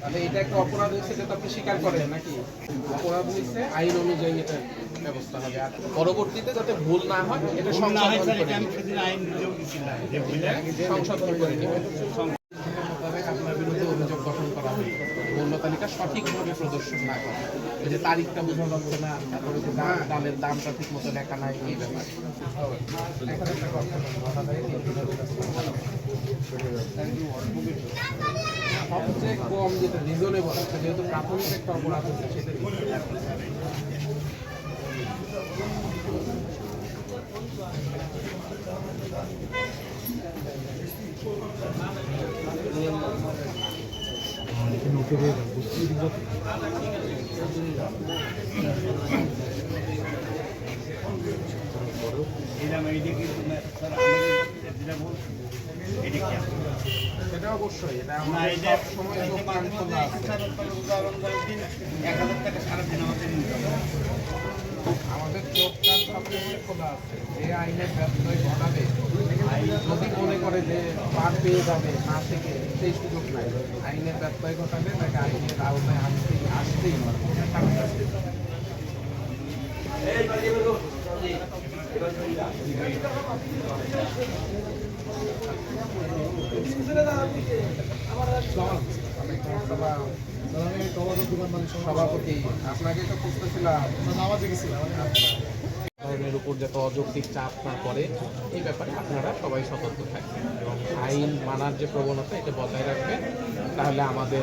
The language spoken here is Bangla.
তাহলে এটা একটা অপরাধ হয়েছে, এটা তো আপনি স্বীকার করেন নাকি? অপরাধ হয়েছে, আইন অনুযায়ী এটা ব্যবস্থা হবে। আর পরবর্তীতে যাতে ভুল না হয় এটা সংশোধন করে নেবেন। মোতাবেক আপনার বিরুদ্ধে অভিযোগ গঠন করা হবে। মূল্য তালিকা সঠিকভাবে প্রদর্শন না করা, ওই যে তারিখটা বোঝা যাচ্ছে না, তারপরে যে ডালের দামটা ঠিক মতো লেখা নাই, এই ব্যাপার। সবচেয়ে কম যেটা রিজনেবল, যেহেতু প্রাথমিক একটা অপরাধ হচ্ছে সেটা এটা অবশ্যই এটা আমাদের সময় আমাদের চোখ কান সবসময় খোলা আছে। যে আইনের ব্যত্যয় ঘটাবে, যদি মনে করে যে পার পেয়ে যাবে না থেকে, সেই সুযোগ নাই। আইনের ব্যত্যয় ঘটাবে তাকে আইনের আওতায় আসতেই সভাপতি, আপনাকে তো খুঁজতেছিলাম, ধরনের উপর যাতে অযৌক্তিক চাপ না করে, এই ব্যাপারে আপনারা সবাই সতর্ক থাকবেন এবং আইন মানার যে প্রবণতা এটা বজায় রাখবেন। তাহলে আমাদের